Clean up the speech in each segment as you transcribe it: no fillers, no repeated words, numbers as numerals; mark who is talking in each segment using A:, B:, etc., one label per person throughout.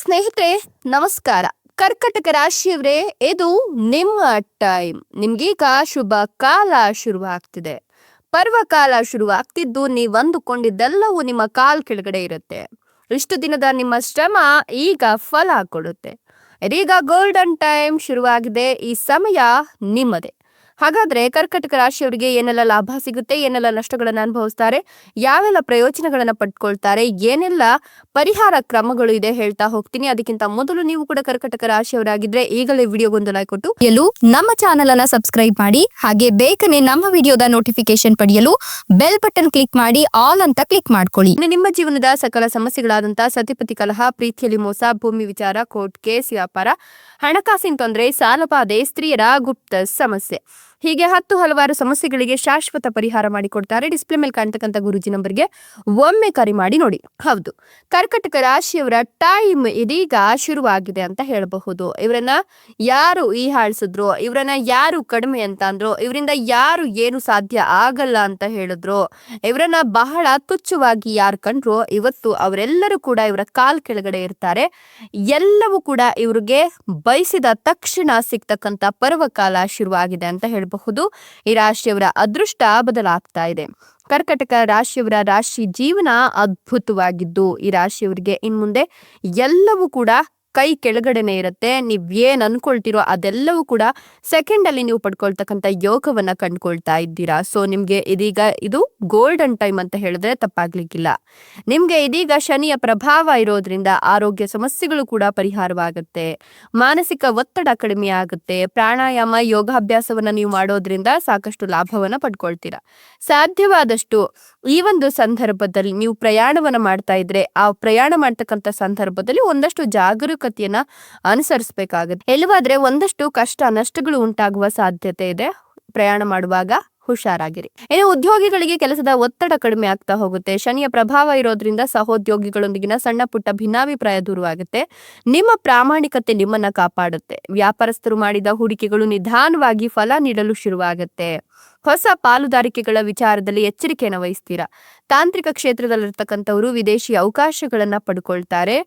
A: ಸ್ನೇಹಿತರೆ ನಮಸ್ಕಾರ. ಕರ್ಕಟಕ ರಾಶಿಯವರೇ, ಇದು ನಿಮ್ಮ ಟೈಮ್. ನಿಮ್ಗೀಗ ಶುಭ ಕಾಲ ಶುರುವಾಗ್ತಿದೆ. ಪರ್ವಕಾಲ ಶುರುವಾಗ್ತಿದ್ದು ನೀವಂದುಕೊಂಡಿದ್ದೆಲ್ಲವೂ ನಿಮ್ಮ ಕಾಲ್ ಕೆಳಗಡೆ ಇರುತ್ತೆ. ಇಷ್ಟು ದಿನದ ನಿಮ್ಮ ಶ್ರಮ ಈಗ ಫಲ ಕೊಡುತ್ತೆ. ಇದೀಗ ಗೋಲ್ಡನ್ ಟೈಮ್ ಶುರುವಾಗಿದೆ. ಈ ಸಮಯ ನಿಮ್ಮದೇ. ಹಾಗಾದ್ರೆ ಕರ್ಕಟಕ ರಾಶಿಯವರಿಗೆ ಏನೆಲ್ಲ ಲಾಭ ಸಿಗುತ್ತೆ, ಏನೆಲ್ಲ ನಷ್ಟಗಳನ್ನ ಅನುಭವಿಸ್ತಾರೆ, ಯಾವೆಲ್ಲ ಪ್ರಯೋಜನಗಳನ್ನ ಪಡ್ಕೊಳ್ತಾರೆ, ಏನೆಲ್ಲ ಪರಿಹಾರ ಕ್ರಮಗಳು ಇದೆ ಹೇಳ್ತಾ ಹೋಗ್ತೀನಿ. ಅದಕ್ಕಿಂತ ಮೊದಲು ನೀವು ಕೂಡ ಕರ್ಕಟಕ ರಾಶಿಯವರಾಗಿದ್ರೆ ಈಗಲೇ ವಿಡಿಯೋಗೊಂದು ಲೈಕ್ ಕೊಟ್ಟು ಎಲ್ಲೂ ನಮ್ಮ ಚಾನೆಲ್ ಅನ್ನ ಸಬ್ಸ್ಕ್ರೈಬ್ ಮಾಡಿ. ಹಾಗೆ ಬೇಗನೆ ನಮ್ಮ ವಿಡಿಯೋದ ನೋಟಿಫಿಕೇಶನ್ ಪಡೆಯಲು ಬೆಲ್ ಬಟನ್ ಕ್ಲಿಕ್ ಮಾಡಿ ಆಲ್ ಅಂತ ಕ್ಲಿಕ್ ಮಾಡ್ಕೊಳ್ಳಿ. ನಿಮ್ಮ ಜೀವನದ ಸಕಲ ಸಮಸ್ಯೆಗಳಾದಂತಹ ಸತಿಪತಿ ಕಲಹ, ಪ್ರೀತಿಯಲ್ಲಿ ಮೋಸ, ಭೂಮಿ ವಿಚಾರ, ಕೋರ್ಟ್ ಕೇಸ್, ವ್ಯಾಪಾರ, ಹಣಕಾಸಿನ ತೊಂದರೆ, ಸಾಲಬಾಧೆ, ಸ್ತ್ರೀಯರ ಗುಪ್ತ ಸಮಸ್ಯೆ, ಹೀಗೆ ಹಲವಾರು ಸಮಸ್ಯೆಗಳಿಗೆ ಶಾಶ್ವತ ಪರಿಹಾರ ಮಾಡಿಕೊಡ್ತಾರೆ. ಡಿಸ್ಪ್ಲೇ ಮೇಲೆ ಕಾಣ್ತಕ್ಕಂಥ ಗುರುಜಿ ನಂಬರ್ಗೆ ಒಮ್ಮೆ ಕರೆ ಮಾಡಿ ನೋಡಿ. ಹೌದು, ಕರ್ಕಟಕ ರಾಶಿಯವರ ಟೈಮ್ ಇದೀಗ ಶುರುವಾಗಿದೆ ಅಂತ ಹೇಳಬಹುದು. ಇವರನ್ನ ಯಾರು ಹಾಳ್ಸಿದ್ರು, ಇವರನ್ನ ಯಾರು ಕಡಿಮೆ ಅಂತ ಅಂದ್ರು, ಇವರಿಂದ ಯಾರು ಏನು ಸಾಧ್ಯ ಆಗಲ್ಲ ಅಂತ ಹೇಳಿದ್ರು, ಇವರನ್ನ ಬಹಳ ತುಚ್ಛವಾಗಿ ಯಾರು ಕಂಡ್ರು, ಇವತ್ತು ಅವರೆಲ್ಲರೂ ಕೂಡ ಇವರ ಕಾಲ್ ಕೆಳಗಡೆ ಇರ್ತಾರೆ. ಎಲ್ಲವೂ ಕೂಡ ಇವ್ರಿಗೆ ಬಯಸಿದ ತಕ್ಷಣ ಸಿಗ್ತಕ್ಕಂಥ ಪರ್ವಕಾಲ ಶುರುವಾಗಿದೆ ಅಂತ ಹೇಳಬಹುದು. ಈ ರಾಶಿಯವರ ಅದೃಷ್ಟ ಬದಲಾಗ್ತಾ ಇದೆ. ಕರ್ಕಟಕ ರಾಶಿಯವರ ರಾಶಿ ಜೀವನ ಅದ್ಭುತವಾಗಿದ್ದು, ಈ ರಾಶಿಯವರಿಗೆ ಇನ್ಮುಂದೆ ಎಲ್ಲವೂ ಕೂಡ ಕೈ ಕೆಳಗಡೆನೆ ಇರುತ್ತೆ. ನೀವ್ ಏನ್ ಅನ್ಕೊಳ್ತಿರೋ ಅದೆಲ್ಲವೂ ಕೂಡ ಸೆಕೆಂಡ್ ಅಲ್ಲಿ ನೀವು ಪಡ್ಕೊಳ್ತಕ್ಕಂಥ ಯೋಗವನ್ನ ಕಂಡ್ಕೊಳ್ತಾ ಇದ್ದೀರಾ. ಸೊ ನಿಮ್ಗೆ ಇದೀಗ ಇದು ಗೋಲ್ಡನ್ ಟೈಮ್ ಅಂತ ಹೇಳಿದ್ರೆ ತಪ್ಪಾಗ್ಲಿಕ್ಕಿಲ್ಲ. ನಿಮ್ಗೆ ಇದೀಗ ಶನಿಯ ಪ್ರಭಾವ ಇರೋದ್ರಿಂದ ಆರೋಗ್ಯ ಸಮಸ್ಯೆಗಳು ಕೂಡ ಪರಿಹಾರವಾಗುತ್ತೆ. ಮಾನಸಿಕ ಒತ್ತಡ ಕಡಿಮೆ ಆಗುತ್ತೆ. ಪ್ರಾಣಾಯಾಮ, ಯೋಗಾಭ್ಯಾಸವನ್ನ ನೀವು ಮಾಡೋದ್ರಿಂದ ಸಾಕಷ್ಟು ಲಾಭವನ್ನ ಪಡ್ಕೊಳ್ತೀರಾ. ಸಾಧ್ಯವಾದಷ್ಟು ಈ ಒಂದು ಸಂದರ್ಭದಲ್ಲಿ ನೀವು ಪ್ರಯಾಣವನ್ನ ಮಾಡ್ತಾ ಇದ್ರೆ, ಆ ಪ್ರಯಾಣ ಮಾಡ್ತಕ್ಕಂಥ ಸಂದರ್ಭದಲ್ಲಿ ಒಂದಷ್ಟು ಜಾಗರೂಕತೆಯನ್ನ ಅನುಸರಿಸಬೇಕಾಗುತ್ತೆ. ಎಲ್ಲವಾದ್ರೆ ಒಂದಷ್ಟು ಕಷ್ಟ ನಷ್ಟಗಳು ಉಂಟಾಗುವ ಸಾಧ್ಯತೆ ಇದೆ. ಪ್ರಯಾಣ ಮಾಡುವಾಗ ಹುಷಾರಾಗಿರಿ. ಇನ್ನು ಉದ್ಯೋಗಿಗಳಿಗೆ ಕೆಲಸದ ಒತ್ತಡ ಕಡಿಮೆ ಆಗ್ತಾ ಹೋಗುತ್ತೆ. ಶನಿಯ ಪ್ರಭಾವ ಇರೋದ್ರಿಂದ ಸಹೋದ್ಯೋಗಿಗಳೊಂದಿಗಿನ ಸಣ್ಣ ಪುಟ್ಟ ಭಿನ್ನಾಭಿಪ್ರಾಯ ದೂರವಾಗುತ್ತೆ. ನಿಮ್ಮ ಪ್ರಾಮಾಣಿಕತೆ ನಿಮ್ಮನ್ನ ಕಾಪಾಡುತ್ತೆ. ವ್ಯಾಪಾರಸ್ಥರು ಮಾಡಿದ ಹೂಡಿಕೆಗಳು ನಿಧಾನವಾಗಿ ಫಲ ನೀಡಲು ಶುರುವಾಗುತ್ತೆ. ಹೊಸ ಪಾಲುದಾರಿಕೆಗಳ ವಿಚಾರದಲ್ಲಿ ಎಚ್ಚರಿಕೆಯನ್ನು ವಹಿಸ್ತೀರಾ. ತಾಂತ್ರಿಕ ಕ್ಷೇತ್ರದಲ್ಲಿರ್ತಕ್ಕಂಥವರು ವಿದೇಶಿ ಅವಕಾಶಗಳನ್ನ ಪಡ್ಕೊಳ್ತಾರೆ.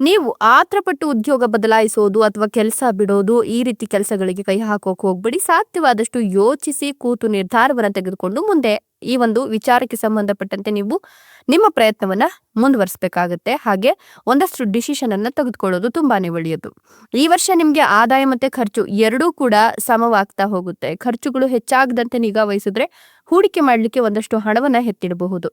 A: ನೀವು ಆತ್ರಪಟ್ಟು ಉದ್ಯೋಗ ಬದಲಾಯಿಸೋದು ಅಥವಾ ಕೆಲಸ ಬಿಡೋದು, ಈ ರೀತಿ ಕೆಲಸಗಳಿಗೆ ಕೈ ಹಾಕೋಕ್ ಹೋಗ್ಬೇಡಿ. ಸಾಧ್ಯವಾದಷ್ಟು ಯೋಚಿಸಿ ಕೂತು ನಿರ್ಧಾರವನ್ನ ತೆಗೆದುಕೊಂಡು ಮುಂದೆ ಈ ಒಂದು ವಿಚಾರಕ್ಕೆ ಸಂಬಂಧಪಟ್ಟಂತೆ ನೀವು ನಿಮ್ಮ ಪ್ರಯತ್ನವನ್ನ ಮುಂದುವರಿಸಬೇಕಾಗತ್ತೆ. ಹಾಗೆ ಒಂದಷ್ಟು ಡಿಸಿಷನ್ ಅನ್ನ ತೆಗೆದುಕೊಳ್ಳೋದು ತುಂಬಾನೇ ಒಳ್ಳೆಯದು. ಈ ವರ್ಷ ನಿಮ್ಗೆ ಆದಾಯ ಮತ್ತೆ ಖರ್ಚು ಎರಡೂ ಕೂಡ ಸಮವಾಗ್ತಾ ಹೋಗುತ್ತೆ. ಖರ್ಚುಗಳು ಹೆಚ್ಚಾಗದಂತೆ ನಿಗಾ ವಹಿಸಿದ್ರೆ ಹೂಡಿಕೆ ಮಾಡ್ಲಿಕ್ಕೆ ಒಂದಷ್ಟು ಹಣವನ್ನ ಎತ್ತಿಡಬಹುದು.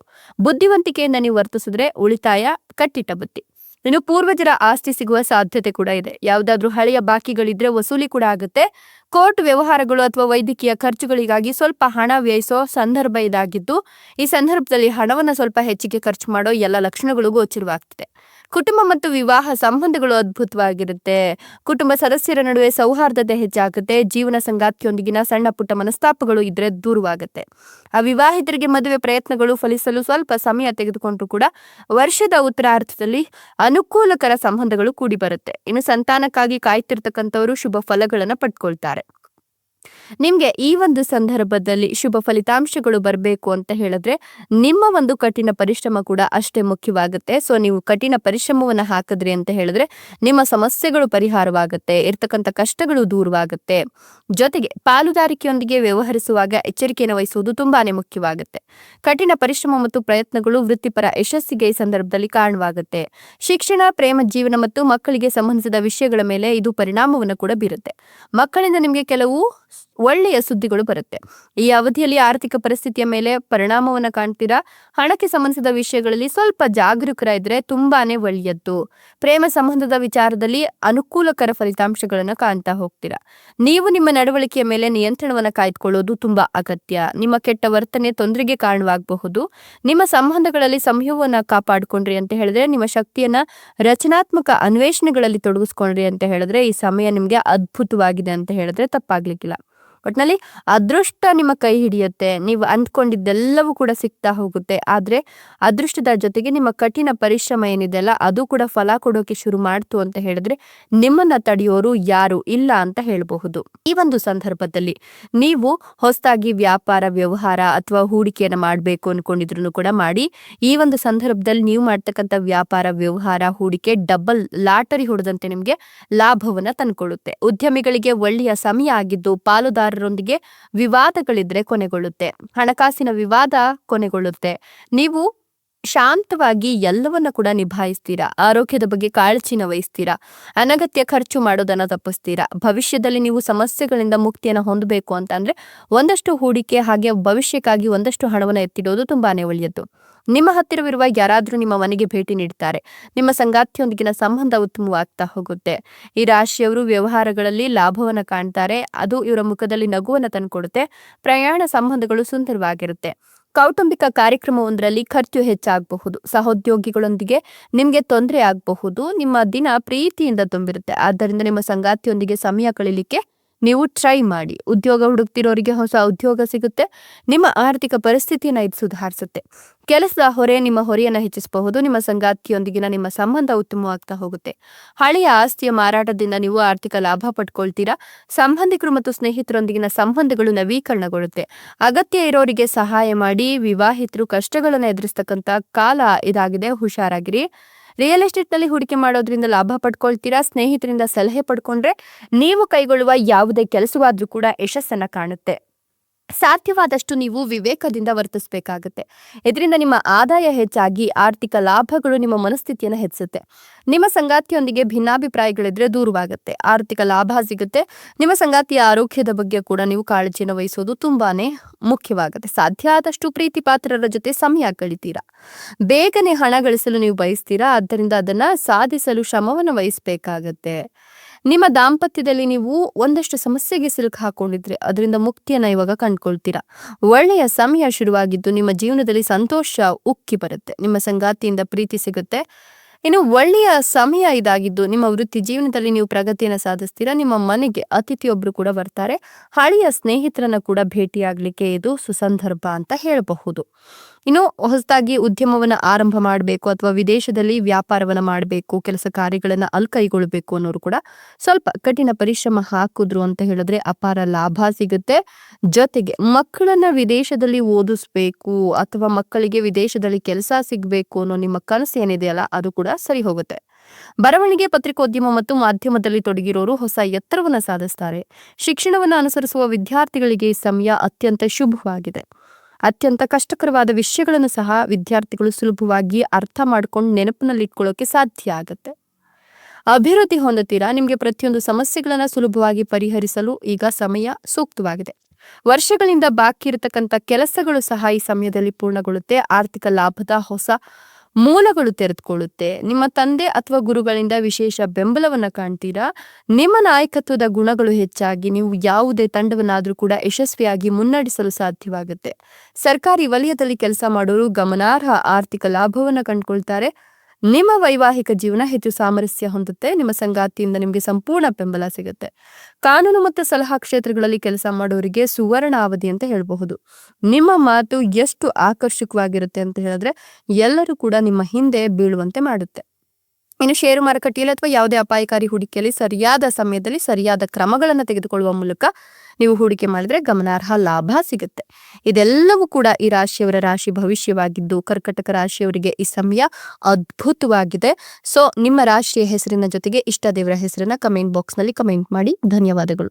A: ಬುದ್ಧಿವಂತಿಕೆಯಿಂದ ನೀವು ವರ್ತಿಸಿದ್ರೆ ಉಳಿತಾಯ ಕಟ್ಟಿಟ್ಟ ಬುತ್ತಿ. ಇನ್ನು ಪೂರ್ವಜರ ಆಸ್ತಿ ಸಿಗುವ ಸಾಧ್ಯತೆ ಕೂಡ ಇದೆ. ಯಾವ್ದಾದ್ರು ಹಳೆಯ ಬಾಕಿಗಳಿದ್ರೆ ವಸೂಲಿ ಕೂಡ ಆಗುತ್ತೆ. ಕೋರ್ಟ್ ವ್ಯವಹಾರಗಳು ಅಥವಾ ವೈದ್ಯಕೀಯ ಖರ್ಚುಗಳಿಗಾಗಿ ಸ್ವಲ್ಪ ಹಣ ವ್ಯಯಿಸೋ ಸಂದರ್ಭ ಇದಾಗಿದ್ದು, ಈ ಸಂದರ್ಭದಲ್ಲಿ ಹಣವನ್ನ ಸ್ವಲ್ಪ ಹೆಚ್ಚಿಗೆ ಖರ್ಚು ಮಾಡೋ ಎಲ್ಲ ಲಕ್ಷಣಗಳು ಗೋಚರವಾಗ್ತಿದೆ. ಕುಟುಂಬ ಮತ್ತು ವಿವಾಹ ಸಂಬಂಧಗಳು ಅದ್ಭುತವಾಗಿರುತ್ತೆ. ಕುಟುಂಬ ಸದಸ್ಯರ ನಡುವೆ ಸೌಹಾರ್ದತೆ ಹೆಚ್ಚಾಗುತ್ತೆ. ಜೀವನ ಸಂಗಾತಿಯೊಂದಿಗಿನ ಸಣ್ಣ ಪುಟ್ಟ ಮನಸ್ತಾಪಗಳು ಇದ್ರೆ ದೂರವಾಗುತ್ತೆ. ಅವಿವಾಹಿತರಿಗೆ ಮದುವೆ ಪ್ರಯತ್ನಗಳು ಫಲಿಸಲು ಸ್ವಲ್ಪ ಸಮಯ ತೆಗೆದುಕೊಂಡ್ರು ಕೂಡ ವರ್ಷದ ಉತ್ತರಾರ್ಧದಲ್ಲಿ ಅನುಕೂಲಕರ ಸಂಬಂಧಗಳು ಕೂಡಿ ಬರುತ್ತೆ. ಇನ್ನು ಸಂತಾನಕ್ಕಾಗಿ ಕಾಯ್ತಿರ್ತಕ್ಕಂಥವರು ಶುಭ ಫಲಗಳನ್ನ ಪಡ್ಕೊಳ್ತಾರೆ. ನಿಮ್ಗೆ ಈ ಒಂದು ಸಂದರ್ಭದಲ್ಲಿ ಶುಭ ಫಲಿತಾಂಶಗಳು ಬರಬೇಕು ಅಂತ ಹೇಳಿದ್ರೆ ನಿಮ್ಮ ಒಂದು ಕಠಿಣ ಪರಿಶ್ರಮ ಕೂಡ ಅಷ್ಟೇ ಮುಖ್ಯವಾಗುತ್ತೆ. ಸೊ ನೀವು ಕಠಿಣ ಪರಿಶ್ರಮವನ್ನ ಹಾಕಿದ್ರಿ ಅಂತ ಹೇಳಿದ್ರೆ ನಿಮ್ಮ ಸಮಸ್ಯೆಗಳು ಪರಿಹಾರವಾಗುತ್ತೆ, ಇರ್ತಕ್ಕಂಥ ಕಷ್ಟಗಳು ದೂರವಾಗುತ್ತೆ. ಜೊತೆಗೆ ಪಾಲುದಾರಿಕೆಯೊಂದಿಗೆ ವ್ಯವಹರಿಸುವಾಗ ಎಚ್ಚರಿಕೆಯನ್ನು ವಹಿಸುವುದು ತುಂಬಾನೇ ಮುಖ್ಯವಾಗುತ್ತೆ. ಕಠಿಣ ಪರಿಶ್ರಮ ಮತ್ತು ಪ್ರಯತ್ನಗಳು ವೃತ್ತಿಪರ ಯಶಸ್ಸಿಗೆ ಈ ಸಂದರ್ಭದಲ್ಲಿ ಕಾರಣವಾಗುತ್ತೆ. ಶಿಕ್ಷಣ, ಪ್ರೇಮ ಜೀವನ ಮತ್ತು ಮಕ್ಕಳಿಗೆ ಸಂಬಂಧಿಸಿದ ವಿಷಯಗಳ ಮೇಲೆ ಇದು ಪರಿಣಾಮವನ್ನು ಕೂಡ ಬೀರುತ್ತೆ. ಮಕ್ಕಳಿಂದ ನಿಮ್ಗೆ ಕೆಲವು ಒಳ್ಳೆಯ ಸುದ್ದಿಗಳು ಬರುತ್ತೆ. ಈ ಅವಧಿಯಲ್ಲಿ ಆರ್ಥಿಕ ಪರಿಸ್ಥಿತಿಯ ಮೇಲೆ ಪರಿಣಾಮವನ್ನ ಕಾಣ್ತೀರಾ. ಹಣಕ್ಕೆ ಸಂಬಂಧಿಸಿದ ವಿಷಯಗಳಲ್ಲಿ ಸ್ವಲ್ಪ ಜಾಗರೂಕರ ಇದ್ರೆ ತುಂಬಾನೇ ಒಳ್ಳೆಯದ್ದು. ಪ್ರೇಮ ಸಂಬಂಧದ ವಿಚಾರದಲ್ಲಿ ಅನುಕೂಲಕರ ಫಲಿತಾಂಶಗಳನ್ನ ಕಾಣ್ತಾ ಹೋಗ್ತೀರಾ. ನೀವು ನಿಮ್ಮ ನಡವಳಿಕೆಯ ಮೇಲೆ ನಿಯಂತ್ರಣವನ್ನ ಕಾಯ್ದುಕೊಳ್ಳೋದು ತುಂಬಾ ಅಗತ್ಯ. ನಿಮ್ಮ ಕೆಟ್ಟ ವರ್ತನೆ ತೊಂದರೆಗೆ ಕಾರಣವಾಗಬಹುದು. ನಿಮ್ಮ ಸಂಬಂಧಗಳಲ್ಲಿ ಸಂಯಮವನ್ನ ಕಾಪಾಡಿಕೊಂಡ್ರಿ ಅಂತ ಹೇಳಿದ್ರೆ, ನಿಮ್ಮ ಶಕ್ತಿಯನ್ನ ರಚನಾತ್ಮಕ ಅನ್ವೇಷಣೆಗಳಲ್ಲಿ ತೊಡಗಿಸ್ಕೊಂಡ್ರಿ ಅಂತ ಹೇಳಿದ್ರೆ ಈ ಸಮಯ ನಿಮ್ಗೆ ಅದ್ಭುತವಾಗಿದೆ ಅಂತ ಹೇಳಿದ್ರೆ ತಪ್ಪಾಗ್ಲಿಕ್ಕಿಲ್ಲ. ಒಟ್ನಲ್ಲಿ ಅದೃಷ್ಟ ನಿಮ್ಮ ಕೈ ಹಿಡಿಯುತ್ತೆ. ನೀವು ಅಂದ್ಕೊಂಡಿದ್ದೆಲ್ಲವೂ ಕೂಡ ಸಿಗ್ತಾ ಹೋಗುತ್ತೆ. ಆದ್ರೆ ಅದೃಷ್ಟದ ಜೊತೆಗೆ ನಿಮ್ಮ ಕಠಿಣ ಪರಿಶ್ರಮ ಏನಿದೆಯಲ್ಲ ಅದು ಕೂಡ ಫಲ ಕೊಡೋಕೆ ಶುರು ಮಾಡ್ತು ಅಂತ ಹೇಳಿದ್ರೆ ನಿಮ್ಮನ್ನ ತಡೆಯೋರು ಯಾರು ಇಲ್ಲ ಅಂತ ಹೇಳಬಹುದು. ಈ ಒಂದು ಸಂದರ್ಭದಲ್ಲಿ ನೀವು ಹೊಸದಾಗಿ ವ್ಯಾಪಾರ ವ್ಯವಹಾರ ಅಥವಾ ಹೂಡಿಕೆಯನ್ನ ಮಾಡ್ಬೇಕು ಅನ್ಕೊಂಡಿದ್ರು ಕೂಡ ಮಾಡಿ. ಈ ಒಂದು ಸಂದರ್ಭದಲ್ಲಿ ನೀವು ಮಾಡ್ತಕ್ಕಂಥ ವ್ಯಾಪಾರ ವ್ಯವಹಾರ ಹೂಡಿಕೆ ಡಬಲ್ ಲಾಟರಿ ಹೊಡೆದಂತೆ ನಿಮ್ಗೆ ಲಾಭವನ್ನ ತಂದ್ಕೊಳ್ಳುತ್ತೆ. ಉದ್ಯಮಿಗಳಿಗೆ ಒಳ್ಳೆಯ ಸಮಯ ಆಗಿದ್ದು ಪಾಲುದಾರರೊಂದಿಗೆ ವಿವಾದಗಳಿದ್ರೆ ಕೊನೆಗೊಳ್ಳುತ್ತೆ. ಹಣಕಾಸಿನ ವಿವಾದ ಕೊನೆಗೊಳ್ಳುತ್ತೆ. ನೀವು ಶಾಂತವಾಗಿ ಎಲ್ಲವನ್ನ ಕೂಡ ನಿಭಾಯಿಸ್ತೀರಾ. ಆರೋಗ್ಯದ ಬಗ್ಗೆ ಕಾಳಜಿನ ವಹಿಸ್ತೀರಾ. ಅನಗತ್ಯ ಖರ್ಚು ಮಾಡೋದನ್ನ ತಪ್ಪಿಸ್ತೀರಾ. ಭವಿಷ್ಯದಲ್ಲಿ ನೀವು ಸಮಸ್ಯೆಗಳಿಂದ ಮುಕ್ತಿಯನ್ನ ಹೊಂದಬೇಕು ಅಂತಂದ್ರೆ ಒಂದಷ್ಟು ಹೂಡಿಕೆ ಹಾಗೆ ಭವಿಷ್ಯಕ್ಕಾಗಿ ಒಂದಷ್ಟು ಹಣವನ್ನ ಎತ್ತಿಡೋದು ತುಂಬಾನೇ ಒಳ್ಳೆಯದು. ನಿಮ್ಮ ಹತ್ತಿರವಿರುವ ಯಾರಾದ್ರೂ ನಿಮ್ಮ ಮನೆಗೆ ಭೇಟಿ ನೀಡ್ತಾರೆ. ನಿಮ್ಮ ಸಂಗಾತಿಯೊಂದಿಗಿನ ಸಂಬಂಧ ಉತ್ತಮವಾಗ್ತಾ ಹೋಗುತ್ತೆ. ಈ ರಾಶಿಯವರು ವ್ಯವಹಾರಗಳಲ್ಲಿ ಲಾಭವನ್ನ ಕಾಣ್ತಾರೆ. ಅದು ಇವರ ಮುಖದಲ್ಲಿ ನಗುವನ್ನ ತಂದ್ಕೊಡುತ್ತೆ. ಪ್ರಯಾಣ ಸಂಬಂಧಗಳು ಸುಂದರವಾಗಿರುತ್ತೆ. ಕೌಟುಂಬಿಕ ಕಾರ್ಯಕ್ರಮವೊಂದರಲ್ಲಿ ಖರ್ಚು ಹೆಚ್ಚಾಗಬಹುದು. ಸಹೋದ್ಯೋಗಿಗಳೊಂದಿಗೆ ನಿಮ್ಗೆ ತೊಂದರೆ ಆಗಬಹುದು. ನಿಮ್ಮ ದಿನ ಪ್ರೀತಿಯಿಂದ ತುಂಬಿರುತ್ತೆ. ಆದ್ದರಿಂದ ನಿಮ್ಮ ಸಂಗಾತಿಯೊಂದಿಗೆ ಸಮಯ ಕಳೀಲಿಕ್ಕೆ ನೀವು ಟ್ರೈ ಮಾಡಿ. ಉದ್ಯೋಗ ಹುಡುಕ್ತಿರೋರಿಗೆ ಹೊಸ ಉದ್ಯೋಗ ಸಿಗುತ್ತೆ. ನಿಮ್ಮ ಆರ್ಥಿಕ ಪರಿಸ್ಥಿತಿಯನ್ನ ಇದು ಸುಧಾರಿಸುತ್ತೆ. ಕೆಲಸದ ಹೊರೆ ನಿಮ್ಮ ಹೊರೆಯನ್ನ ಹೆಚ್ಚಿಸಬಹುದು. ನಿಮ್ಮ ಸಂಗಾತಿಯೊಂದಿಗಿನ ನಿಮ್ಮ ಸಂಬಂಧ ಉತ್ತಮವಾಗ್ತಾ ಹೋಗುತ್ತೆ. ಹಳೆಯ ಆಸ್ತಿಯ ಮಾರಾಟದಿಂದ ನೀವು ಆರ್ಥಿಕ ಲಾಭ ಪಡ್ಕೊಳ್ತೀರಾ. ಸಂಬಂಧಿಕರು ಮತ್ತು ಸ್ನೇಹಿತರೊಂದಿಗಿನ ಸಂಬಂಧಗಳು ನವೀಕರಣಗೊಳ್ಳುತ್ತೆ. ಅಗತ್ಯ ಇರೋರಿಗೆ ಸಹಾಯ ಮಾಡಿ. ವಿವಾಹಿತರು ಕಷ್ಟಗಳನ್ನು ಎದುರಿಸ್ತಕ್ಕಂಥ ಕಾಲ ಇದಾಗಿದೆ. ಹುಷಾರಾಗಿರಿ. ರಿಯಲ್ ಎಸ್ಟೇಟ್ ನಲ್ಲಿ ಹೂಡಿಕೆ ಮಾಡೋದ್ರಿಂದ ಲಾಭ ಪಡ್ಕೊಳ್ತೀರಾ. ಸ್ನೇಹಿತರಿಂದ ಸಲಹೆ ಪಡ್ಕೊಂಡ್ರೆ ನೀವು ಕೈಗೊಳ್ಳುವ ಯಾವುದೇ ಕೆಲಸವಾದ್ರೂ ಕೂಡ ಯಶಸ್ಸನ್ನ ಕಾಣುತ್ತೆ. ಸಾಧ್ಯವಾದಷ್ಟು ನೀವು ವಿವೇಕದಿಂದ ವರ್ತಿಸಬೇಕಾಗುತ್ತೆ. ಇದರಿಂದ ನಿಮ್ಮ ಆದಾಯ ಹೆಚ್ಚಾಗಿ ಆರ್ಥಿಕ ಲಾಭಗಳು ನಿಮ್ಮ ಮನಸ್ಥಿತಿಯನ್ನು ಹೆಚ್ಚಿಸುತ್ತೆ. ನಿಮ್ಮ ಸಂಗಾತಿಯೊಂದಿಗೆ ಭಿನ್ನಾಭಿಪ್ರಾಯಗಳಿದ್ರೆ ದೂರವಾಗುತ್ತೆ. ಆರ್ಥಿಕ ಲಾಭ ಸಿಗುತ್ತೆ. ನಿಮ್ಮ ಸಂಗಾತಿಯ ಆರೋಗ್ಯದ ಬಗ್ಗೆ ಕೂಡ ನೀವು ಕಾಳಜಿಯನ್ನು ವಹಿಸೋದು ತುಂಬಾನೇ ಮುಖ್ಯವಾಗುತ್ತೆ. ಸಾಧ್ಯ ಆದಷ್ಟು ಪ್ರೀತಿ ಪಾತ್ರರ ಜೊತೆ ಸಮಯ ಕಳಿತೀರಾ. ಬೇಗನೆ ಹಣ ಗಳಿಸಲು ನೀವು ಬಯಸ್ತೀರಾ. ಆದ್ದರಿಂದ ಅದನ್ನ ಸಾಧಿಸಲು ಶ್ರಮವನ್ನು ವಹಿಸಬೇಕಾಗತ್ತೆ. ನಿಮ್ಮ ದಾಂಪತ್ಯದಲ್ಲಿ ನೀವು ಒಂದಷ್ಟು ಸಮಸ್ಯೆಗೆ ಸಿಲುಕು ಹಾಕೊಂಡಿದ್ರೆ ಅದರಿಂದ ಮುಕ್ತಿಯನ್ನ ಇವಾಗ ಕಂಡುಕೊಳ್ತೀರಾ. ಒಳ್ಳೆಯ ಸಮಯ ಶುರುವಾಗಿದ್ದು ನಿಮ್ಮ ಜೀವನದಲ್ಲಿ ಸಂತೋಷ ಉಕ್ಕಿ ಬರುತ್ತೆ. ನಿಮ್ಮ ಸಂಗಾತಿಯಿಂದ ಪ್ರೀತಿ ಸಿಗುತ್ತೆ. ಇನ್ನು ಒಳ್ಳೆಯ ಸಮಯ ಇದಾಗಿದ್ದು ನಿಮ್ಮ ವೃತ್ತಿ ಜೀವನದಲ್ಲಿ ನೀವು ಪ್ರಗತಿಯನ್ನು ಸಾಧಿಸ್ತೀರಾ. ನಿಮ್ಮ ಮನೆಗೆ ಅತಿಥಿಯೊಬ್ರು ಕೂಡ ಬರ್ತಾರೆ. ಹಳೆಯ ಸ್ನೇಹಿತರನ್ನ ಕೂಡ ಭೇಟಿಯಾಗ್ಲಿಕ್ಕೆ ಇದು ಸುಸಂದರ್ಭ ಅಂತ ಹೇಳಬಹುದು. ಇನ್ನು ಹೊಸದಾಗಿ ಉದ್ಯಮವನ್ನ ಆರಂಭ ಮಾಡಬೇಕು ಅಥವಾ ವಿದೇಶದಲ್ಲಿ ವ್ಯಾಪಾರವನ್ನ ಮಾಡಬೇಕು, ಕೆಲಸ ಕಾರ್ಯಗಳನ್ನ ಕೈಗೊಳ್ಳಬೇಕು ಅನ್ನೋರು ಕೂಡ ಸ್ವಲ್ಪ ಕಠಿಣ ಪರಿಶ್ರಮ ಹಾಕಿದ್ರು ಅಂತ ಹೇಳಿದ್ರೆ ಅಪಾರ ಲಾಭ ಸಿಗುತ್ತೆ. ಜೊತೆಗೆ ಮಕ್ಕಳನ್ನ ವಿದೇಶದಲ್ಲಿ ಓದಿಸ್ಬೇಕು ಅಥವಾ ಮಕ್ಕಳಿಗೆ ವಿದೇಶದಲ್ಲಿ ಕೆಲಸ ಸಿಗ್ಬೇಕು ಅನ್ನೋ ನಿಮ್ಮ ಕನಸು ಏನಿದೆಯಲ್ಲ ಅದು ಕೂಡ ಸರಿ ಹೋಗುತ್ತೆ. ಬರವಣಿಗೆ, ಪತ್ರಿಕೋದ್ಯಮ ಮತ್ತು ಮಾಧ್ಯಮದಲ್ಲಿ ತೊಡಗಿರೋರು ಹೊಸ ಎತ್ತರವನ್ನ ಸಾಧಿಸ್ತಾರೆ. ಶಿಕ್ಷಣವನ್ನ ಅನುಸರಿಸುವ ವಿದ್ಯಾರ್ಥಿಗಳಿಗೆ ಈ ಸಮಯ ಅತ್ಯಂತ ಶುಭವಾಗಿದೆ. ಅತ್ಯಂತ ಕಷ್ಟಕರವಾದ ವಿಷಯಗಳನ್ನು ಸಹ ವಿದ್ಯಾರ್ಥಿಗಳು ಸುಲಭವಾಗಿ ಅರ್ಥ ಮಾಡ್ಕೊಂಡು ನೆನಪಿನಲ್ಲಿ ಇಟ್ಕೊಳ್ಳೋಕೆ ಸಾಧ್ಯ ಆಗುತ್ತೆ. ಅಭಿವೃದ್ಧಿ ಹೊಂದುತ್ತೀರಾ. ನಿಮ್ಗೆ ಪ್ರತಿಯೊಂದು ಸಮಸ್ಯೆಗಳನ್ನ ಸುಲಭವಾಗಿ ಪರಿಹರಿಸಲು ಈಗ ಸಮಯ ಸೂಕ್ತವಾಗಿದೆ. ವರ್ಷಗಳಿಂದ ಬಾಕಿ ಇರತಕ್ಕಂಥ ಕೆಲಸಗಳು ಸಹ ಈ ಸಮಯದಲ್ಲಿ ಪೂರ್ಣಗೊಳ್ಳುತ್ತೆ. ಆರ್ಥಿಕ ಲಾಭದ ಹೊಸ ಮೂಲಗಳು ತೆರೆದುಕೊಳ್ಳುತ್ತೆ. ನಿಮ್ಮ ತಂದೆ ಅಥವಾ ಗುರುಗಳಿಂದ ವಿಶೇಷ ಬೆಂಬಲವನ್ನ ಕಾಣ್ತೀರಾ. ನಿಮ್ಮ ನಾಯಕತ್ವದ ಗುಣಗಳು ಹೆಚ್ಚಾಗಿ ನೀವು ಯಾವುದೇ ತಂಡವನ್ನಾದ್ರೂ ಕೂಡ ಯಶಸ್ವಿಯಾಗಿ ಮುನ್ನಡೆಸಲು ಸಾಧ್ಯವಾಗುತ್ತೆ. ಸರ್ಕಾರಿ ವಲಯದಲ್ಲಿ ಕೆಲಸ ಮಾಡೋರು ಗಮನಾರ್ಹ ಆರ್ಥಿಕ ಲಾಭವನ್ನ ಕಂಡುಕೊಳ್ತಾರೆ. ನಿಮ್ಮ ವೈವಾಹಿಕ ಜೀವನ ಹೆಚ್ಚು ಸಾಮರಸ್ಯ ಹೊಂದುತ್ತೆ. ನಿಮ್ಮ ಸಂಗಾತಿಯಿಂದ ನಿಮಗೆ ಸಂಪೂರ್ಣ ಬೆಂಬಲ ಸಿಗುತ್ತೆ. ಕಾನೂನು ಮತ್ತು ಸಲಹಾ ಕ್ಷೇತ್ರಗಳಲ್ಲಿ ಕೆಲಸ ಮಾಡೋರಿಗೆ ಸುವರ್ಣ ಅವಧಿ ಅಂತ ಹೇಳಬಹುದು. ನಿಮ್ಮ ಮಾತು ಎಷ್ಟು ಆಕರ್ಷಕವಾಗಿರುತ್ತೆ ಅಂತ ಹೇಳಿದ್ರೆ ಎಲ್ಲರೂ ಕೂಡ ನಿಮ್ಮ ಹಿಂದೆ ಬೀಳುವಂತೆ ಮಾಡುತ್ತೆ. ಇನ್ನು ಷೇರು ಮಾರುಕಟ್ಟೆಯಲ್ಲಿ ಅಥವಾ ಯಾವುದೇ ಅಪಾಯಕಾರಿ ಹೂಡಿಕೆಯಲ್ಲಿ ಸರಿಯಾದ ಸಮಯದಲ್ಲಿ ಸರಿಯಾದ ಕ್ರಮಗಳನ್ನು ತೆಗೆದುಕೊಳ್ಳುವ ಮೂಲಕ ನೀವು ಹೂಡಿಕೆ ಮಾಡಿದ್ರೆ ಗಮನಾರ್ಹ ಲಾಭ ಸಿಗುತ್ತೆ. ಇದೆಲ್ಲವೂ ಕೂಡ ಈ ರಾಶಿಯವರ ರಾಶಿ ಭವಿಷ್ಯವಾಗಿದ್ದು ಕರ್ಕಟಕ ರಾಶಿಯವರಿಗೆ ಈ ಸಮಯ ಅದ್ಭುತವಾಗಿದೆ. ಸೊ ನಿಮ್ಮ ರಾಶಿಯ ಹೆಸರಿನ ಜೊತೆಗೆ ಇಷ್ಟ ದೇವರ ಹೆಸರನ್ನ ಕಮೆಂಟ್ ಬಾಕ್ಸ್ ನಲ್ಲಿ ಕಮೆಂಟ್ ಮಾಡಿ. ಧನ್ಯವಾದಗಳು.